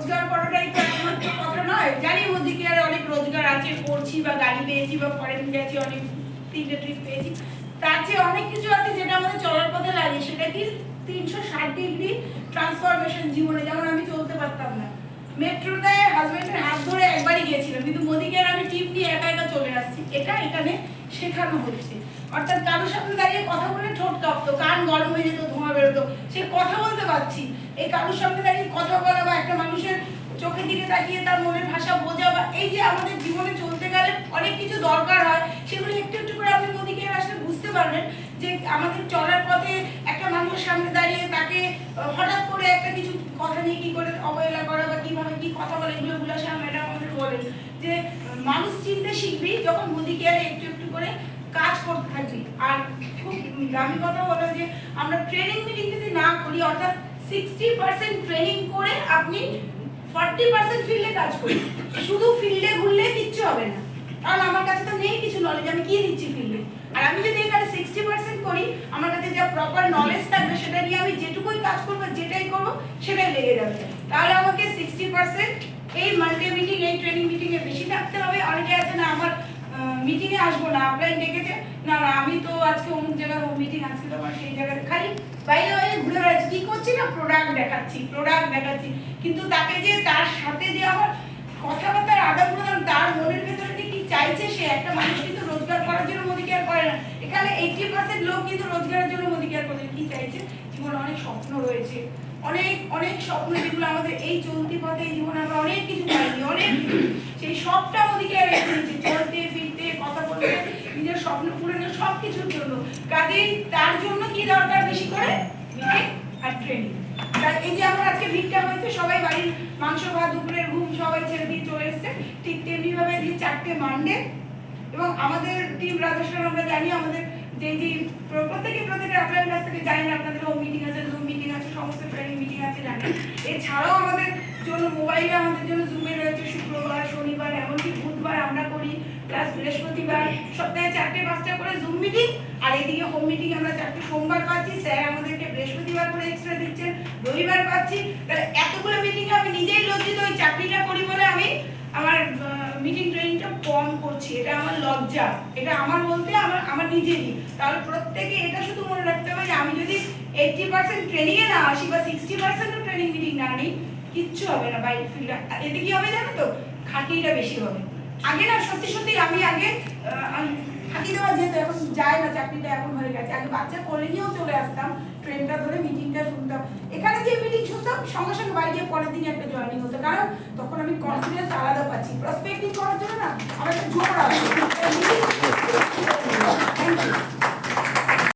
রোজগার করাটাই তো একমাত্র কথা নয়। জানি ওদিকে আর অনেক রোজগার আছে, করছি বা গাড়ি পেয়েছি বা ফরেন গেছি, অনেক 3টে ট্রিপ পেয়েছি, তার চেয়ে অনেক কিছু আছে যেটা আমাদের চলার পথে লাগে। সেটা কি 360 ডিগ্রি ট্রান্সফরমেশন জীবনে। যেমন আমি চলতে পারতাম না, মেট্রোতে হাজবেন্ডের হাত ধরে একবারই গিয়েছিলাম, কিন্তু মোদিকে আর আমি টিপ নিয়ে একা একা চলে আসছি। এটা এখানে শেখানো হচ্ছে। অর্থাৎ কারোর সাথে দাঁড়িয়ে কথা বলে ঠোঁট কাঁপতো, কান গরম হয়ে যেত, ধোঁয়া বেরোতো, সে কথা বলতে পারছি। এই কারোর সামনে দাঁড়িয়ে কথা বলা বা একটা মানুষের চোখের দিকে তাকিয়ে তার মনের ভাষা বোঝা, বা এই যে আমাদের জীবনে চলতে গেলে অনেক কিছু দরকার হয়, সেগুলো একটু একটু করে আপনি মোদিকে আসলে বুঝতে পারবেন যে আমাদের চলার পথে একটা মানুষের সামনে দাঁড়িয়ে তাকে হঠাৎ করে একটা কিছু কথা নিয়ে কি করে অবহেলা করা বা কিভাবে কি কথা বলে, এগুলো গুলাসা ম্যাডাম আমাদের বলেন যে মানুষ চিনতে শিখবি যখন মোদিকে আর একটু একটু করে কাজ করতে থাকবি। আর খুব দামি কথা হলো যে আমরা ট্রেনিং মিটিং যদি না করি, অর্থাৎ 60% ট্রেনিং করে আপনি 40% ফিল্ডে কাজ করি, শুধু ফিল্ডে ঘুরলে কিচ্ছু হবে না, কারণ আমার কাছে তো নেই কিছু নলেজ, আমি কি দিচ্ছি ফিল্ডে। আর আমি যদি এখানে 60% করি, আমার কাছে যা প্রপার নলেজ থাকবে সেটা নিয়ে আমি যেটুকুই কাজ করবো, যেটাই করবো সেটাই লেগে যাবে। তাহলে আমাকে 60% এই মানডে মিটিং, এই ট্রেনিং মিটিং এ বেশি থাকতে হবে। অনেকে আছে না আমার মিটিং এ আসবো না, আপলাইন ডেকেছে, না না আমি তো আজকে অমুক জায়গায় মিটিং আছে, তোমার সেই জায়গায় খালি বাইরে বাইরে ঘুরে বেড়াচ্ছি, কি করছি না প্রোডাক্ট দেখাচ্ছি, কিন্তু তাকে যে তার সাথে যে আমার কথাবার্তার আদান প্রদান, তার মনের ভেতরে কি চাইছে, সে একটা মানুষ কিন্তু রোজগার করার জন্য মোদি কেয়ার করে না। এখানে 80% লোক কিন্তু রোজগারের জন্য মোদি কেয়ার করে। কি চাইছে? জীবনে অনেক স্বপ্ন রয়েছে, অনেক অনেক স্বপ্ন, যেগুলো আমাদের এই চলতি পথে এই জীবনে আমরা অনেক কিছু পাইনি, অনেক সেই সবটা মোদি কেয়ার রেখে দিয়েছে, চলতে ফিরতে কথা বলতে, নিজের স্বপ্ন পূরণের সব কিছুর জন্য। কাজেই তার জন্য কি দরকার বেশি করে? মিটিং আর ট্রেনিং। এই যে আমরা আজকে ভিড়টা হয়েছে, সবাই বাড়ির মাংস ভাত দুপুরের ঘুম সবাই ছেড়ে দিয়ে চলে এসছে, ঠিক তেমনি ভাবে দিয়ে 4টে মানডে। এবং আমাদের টিম রাজস্থান আমরা জানি, আমাদের যে প্রত্যেকের আপনাদের কাছ থেকে জানেন, আপনাদের হোম মিটিং আছে, জুম মিটিং আছে, সমস্ত ট্রেনিং মিটিং আছে জানেন। এছাড়াও আমাদের জন্য মোবাইলে আমাদের জন্য জুমে রয়েছে শুক্রবার, শনিবার, এমনকি বুধবার আমরা করি, প্লাস বৃহস্পতিবার, সপ্তাহে 4টে-5টা করে জুম মিটিং। আর এদিকে হোম মিটিং আমরা 4টে সোমবার পাচ্ছি, স্যার আমাদেরকে বৃহস্পতিবার করে এক্সট্রা দিচ্ছেন, রবিবার পাচ্ছি। তাহলে এতগুলো মিটিং আমি নিজেই লজ্জিত, ওই চাকরিটা করি বলে আমি আমার মিটিং ট্রেনিংটা কম করছি, এটা আমার লজ্জা, এটা আমার বলতে আমার নিজেরই। তাহলে প্রত্যেকে এটা শুধু মনে রাখতে হবে যে আমি যদি 80% ট্রেনিং এ না আসি বা 60% ট্রেনিং মিটিং না নিই, কিচ্ছু হবে না বাইরে ফিল্ডে। এতে কি হবে জানো তো? খাটিটা বেশি হবে। আগে না সত্যি আমি আগে ফাঁকি দেওয়া যেত, এখন যায় না, চাকরিটা এখন হয়ে গেছে। আগে বাচ্চা কোলে নিয়েও চলে আসতাম, ট্রেনটা ধরে মিটিংটা শুনতাম। এখানে যে মিটিং শুনতাম সঙ্গে সঙ্গে বাড়ি গিয়ে পরের দিন একটা জয়েনিং হতো, কারণ তখন আমি কনফিডেন্স আলাদা পাচ্ছি। প্রসপেক্টিং করার জন্য না আমার একটা জোর আছে,